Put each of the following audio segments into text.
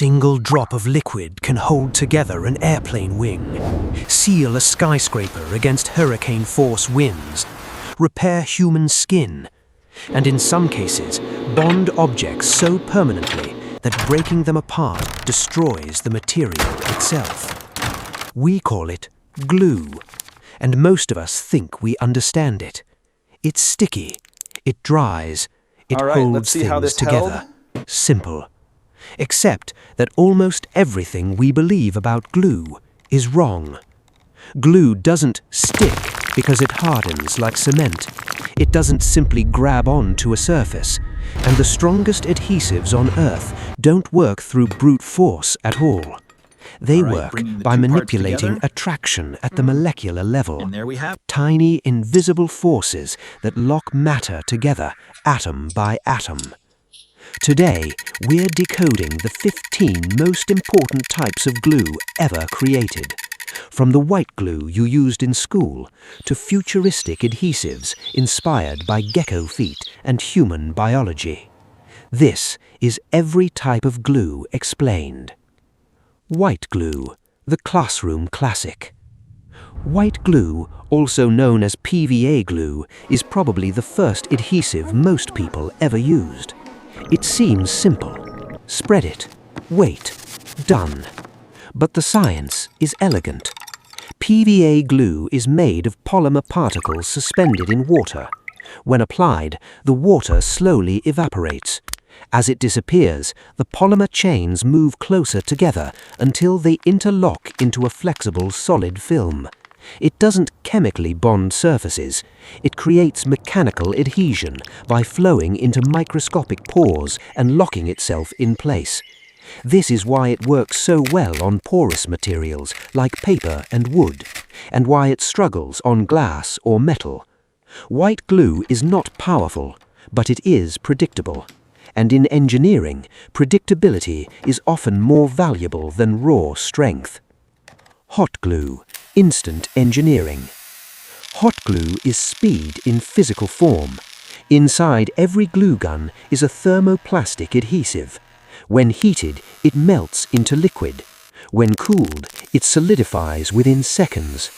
single drop of liquid can hold together an airplane wing, seal a skyscraper against hurricane-force winds, repair human skin, and in some cases, bond objects so permanently that breaking them apart destroys the material itself. We call it glue, and most of us think we understand it. It's sticky, it dries, it holds things together. Simple. Except that almost everything we believe about glue is wrong. Glue doesn't stick because it hardens like cement. It doesn't simply grab onto a surface, and the strongest adhesives on Earth don't work through brute force at all. They work by manipulating attraction at the molecular level. And there we have Tiny, invisible forces that lock matter together, atom by atom. Today, we're decoding the 15 most important types of glue ever created. From the white glue you used in school to futuristic adhesives inspired by gecko feet and human biology. This is every type of glue explained. White glue, the classroom classic. White glue, also known as PVA glue, is probably the first adhesive most people ever used. It seems simple. Spread it, wait, done. But the science is elegant. PVA glue is made of polymer particles suspended in water. When applied, the water slowly evaporates. As it disappears, the polymer chains move closer together until they interlock into a flexible solid film. It doesn't chemically bond surfaces. It creates mechanical adhesion by flowing into microscopic pores and locking itself in place. This is why it works so well on porous materials like paper and wood, and why it struggles on glass or metal. White glue is not powerful, but it is predictable. And in engineering, predictability is often more valuable than raw strength. Hot glue, instant engineering. Hot glue is speed in physical form. Inside every glue gun is a thermoplastic adhesive. When heated, it melts into liquid. When cooled, it solidifies within seconds.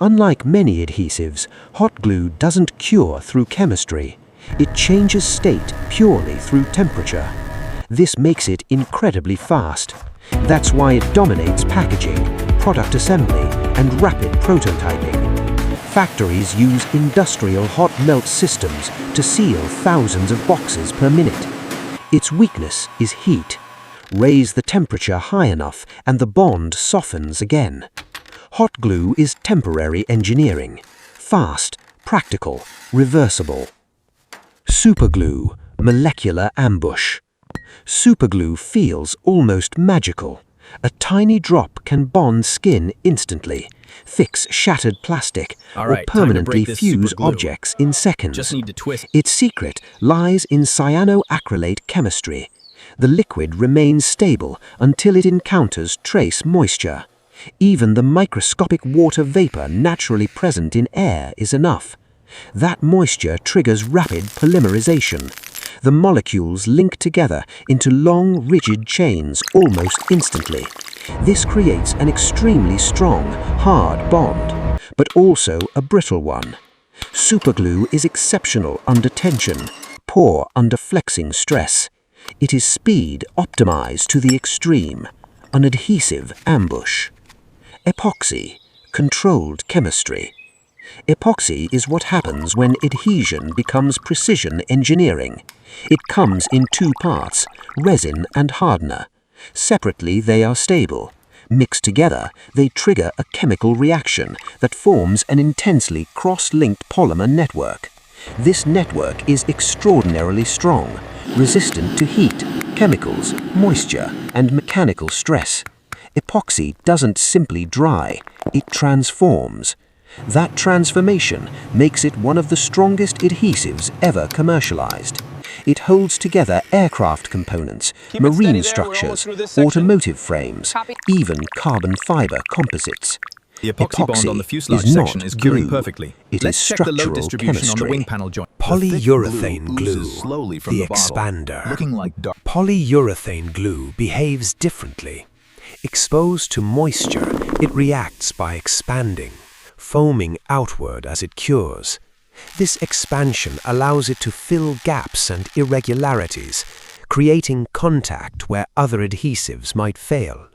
Unlike many adhesives, hot glue doesn't cure through chemistry. It changes state purely through temperature. This makes it incredibly fast. That's why it dominates packaging, product assembly, and rapid prototyping. Factories use industrial hot melt systems to seal thousands of boxes per minute. Its weakness is heat. Raise the temperature high enough and the bond softens again. Hot glue is temporary engineering. Fast, practical, reversible. Superglue, molecular ambush. Superglue feels almost magical. A tiny drop can bond skin instantly, fix shattered plastic, or permanently fuse objects in seconds. Just need to twist. Its secret lies in cyanoacrylate chemistry. The liquid remains stable until it encounters trace moisture. Even the microscopic water vapor naturally present in air is enough. That moisture triggers rapid polymerization. The molecules link together into long, rigid chains almost instantly. This creates an extremely strong, hard bond, but also a brittle one. Superglue is exceptional under tension, poor under flexing stress. It is speed optimized to the extreme, an adhesive ambush. Epoxy, controlled chemistry. Epoxy is what happens when adhesion becomes precision engineering. It comes in two parts, resin and hardener. Separately, they are stable. Mixed together, they trigger a chemical reaction that forms an intensely cross-linked polymer network. This network is extraordinarily strong, resistant to heat, chemicals, moisture, and mechanical stress. Epoxy doesn't simply dry, it transforms. That transformation makes it one of the strongest adhesives ever commercialized. It holds together aircraft components, marine structures, automotive frames, even carbon fiber composites. The epoxy bond on the fuselage section is curing perfectly. Let's check the load distribution on the wing panel joint. Polyurethane glue, slowly from the the bottle, expander. looking like dark. Polyurethane glue behaves differently. Exposed to moisture, it reacts by expanding, foaming outward as it cures. This expansion allows it to fill gaps and irregularities, creating contact where other adhesives might fail.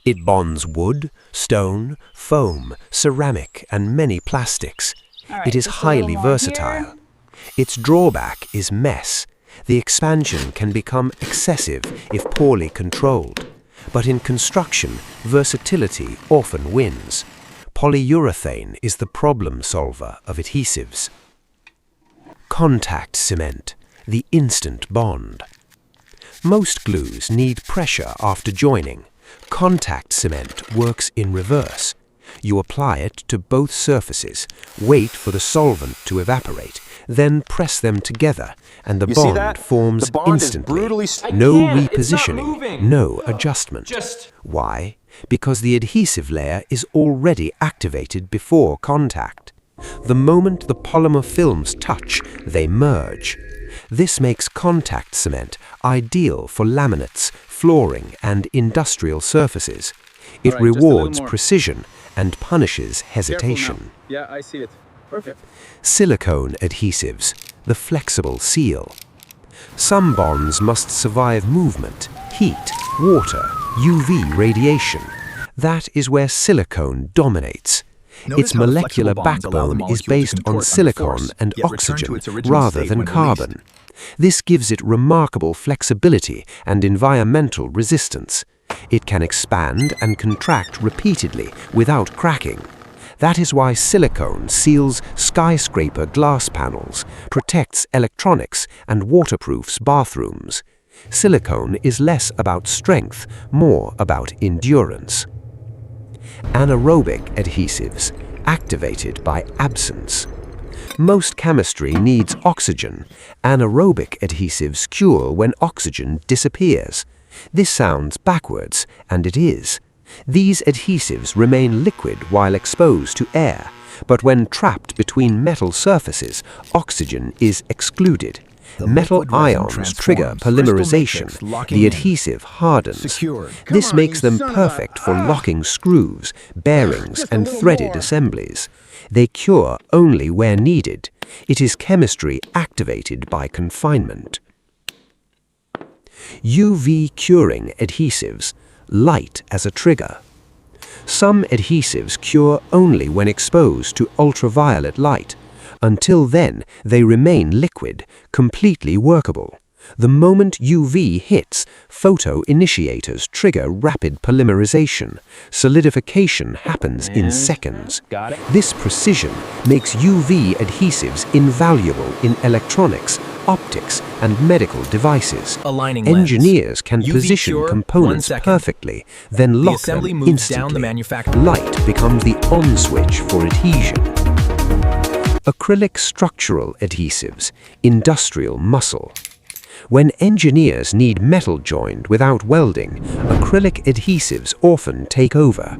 It bonds wood, stone, foam, ceramic, and many plastics. It is highly versatile. Its drawback is mess. The expansion can become excessive if poorly controlled. But in construction, versatility often wins. Polyurethane is the problem solver of adhesives. Contact cement, the instant bond. Most glues need pressure after joining. Contact cement works in reverse. You apply it to both surfaces, wait for the solvent to evaporate, then press them together, and the bond forms instantly. No repositioning, no adjustment. Why? Because the adhesive layer is already activated before contact. The moment the polymer films touch, they merge. This makes contact cement ideal for laminates, flooring, and industrial surfaces. It rewards precision and punishes hesitation. Yeah, I see it. Perfect. Silicone adhesives, the flexible seal. Some bonds must survive movement, heat, water, UV radiation. That is where silicone dominates. Its molecular backbone is based on silicon and oxygen rather than carbon. This gives it remarkable flexibility and environmental resistance. It can expand and contract repeatedly without cracking. That is why silicone seals skyscraper glass panels, protects electronics, and waterproofs bathrooms. Silicone is less about strength, more about endurance. Anaerobic adhesives, activated by absence. Most chemistry needs oxygen. Anaerobic adhesives cure when oxygen disappears. This sounds backwards, and it is. These adhesives remain liquid while exposed to air, but when trapped between metal surfaces, oxygen is excluded. Metal ions trigger polymerization. The adhesive hardens. This makes them perfect for locking screws, bearings, and threaded assemblies. They cure only where needed. It is chemistry activated by confinement. UV curing adhesives, light as a trigger. Some adhesives cure only when exposed to ultraviolet light. Until then, they remain liquid, completely workable. The moment UV hits, photoinitiators trigger rapid polymerization. Solidification happens in seconds. This precision makes UV adhesives invaluable in electronics, optics, and medical devices. Engineers can position components perfectly, then lock them instantly. Light becomes the on switch for adhesion. Acrylic structural adhesives, industrial muscle. When engineers need metal joined without welding, acrylic adhesives often take over.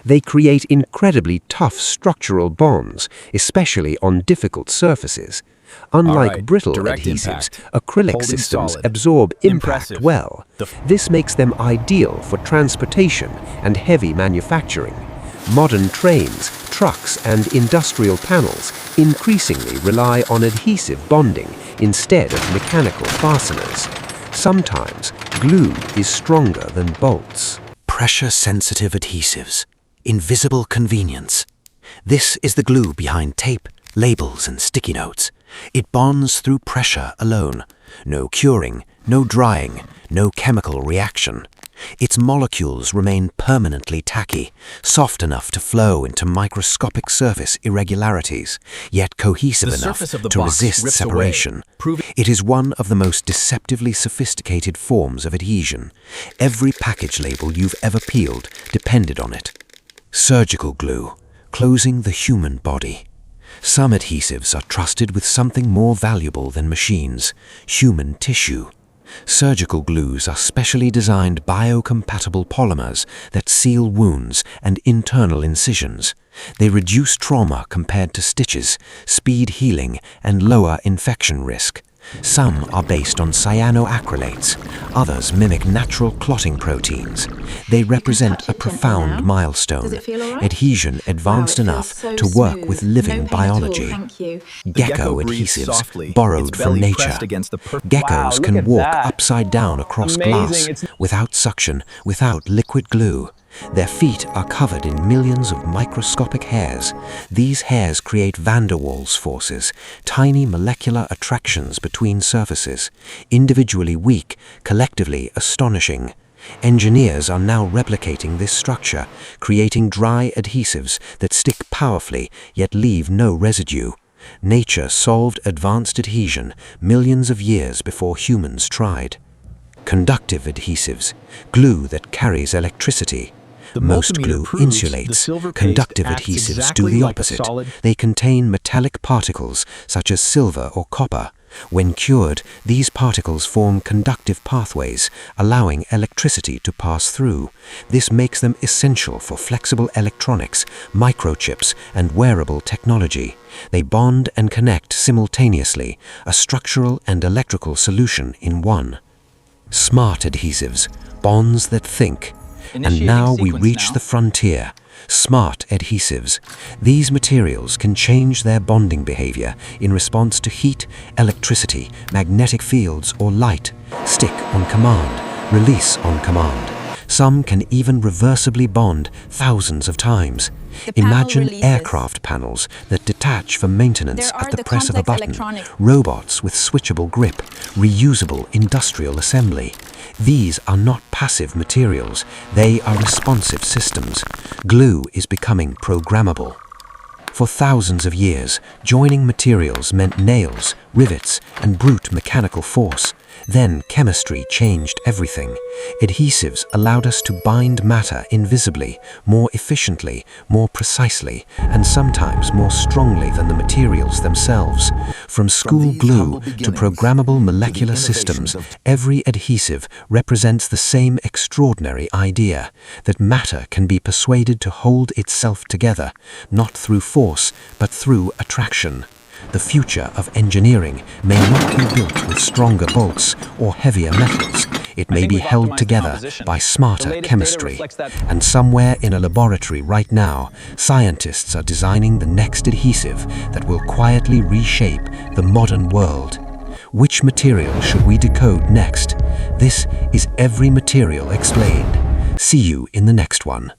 They create incredibly tough structural bonds, especially on difficult surfaces. Unlike brittle adhesives, acrylic systems absorb impact well. This makes them ideal for transportation and heavy manufacturing. Modern trains, trucks, and industrial panels increasingly rely on adhesive bonding instead of mechanical fasteners. Sometimes, glue is stronger than bolts. Pressure-sensitive adhesives. Invisible convenience. This is the glue behind tape, labels, and sticky notes. It bonds through pressure alone. No curing, no drying, no chemical reaction. Its molecules remain permanently tacky, soft enough to flow into microscopic surface irregularities, yet cohesive enough to resist separation. It is one of the most deceptively sophisticated forms of adhesion. Every package label you've ever peeled depended on it. Surgical glue, closing the human body. Some adhesives are trusted with something more valuable than machines, human tissue. Surgical glues are specially designed biocompatible polymers that seal wounds and internal incisions. They reduce trauma compared to stitches, speed healing, and lower infection risk. Some are based on cyanoacrylates, others mimic natural clotting proteins. They represent a profound milestone, adhesion advanced enough to work with living biology. Gecko adhesives, borrowed from nature. Geckos can walk upside down across glass, without suction, without liquid glue. Their feet are covered in millions of microscopic hairs. These hairs create van der Waals forces, tiny molecular attractions between surfaces, individually weak, collectively astonishing. Engineers are now replicating this structure, creating dry adhesives that stick powerfully yet leave no residue. Nature solved advanced adhesion millions of years before humans tried. Conductive adhesives, glue that carries electricity. Most glue insulates. Conductive adhesives do the opposite. They contain metallic particles such as silver or copper. When cured, these particles form conductive pathways, allowing electricity to pass through. This makes them essential for flexible electronics, microchips, and wearable technology. They bond and connect simultaneously, a structural and electrical solution in one. Smart adhesives, bonds that think. And now we reach the frontier. Smart adhesives. These materials can change their bonding behavior in response to heat, electricity, magnetic fields, or light. Stick on command, release on command. Some can even reversibly bond thousands of times. Imagine aircraft panels that detach for maintenance at the press of a button, robots with switchable grip, reusable industrial assembly. These are not passive materials, they are responsive systems. Glue is becoming programmable. For thousands of years, joining materials meant nails, rivets, and brute mechanical force. Then chemistry changed everything. Adhesives allowed us to bind matter invisibly, more efficiently, more precisely, and sometimes more strongly than the materials themselves. From school glue to programmable molecular systems, every adhesive represents the same extraordinary idea, that matter can be persuaded to hold itself together, not through force, but through attraction. The future of engineering may not be built with stronger bolts or heavier metals. It may be held together by smarter chemistry. And somewhere in a laboratory right now, scientists are designing the next adhesive that will quietly reshape the modern world. Which material should we decode next? This is Every Material Explained. See you in the next one.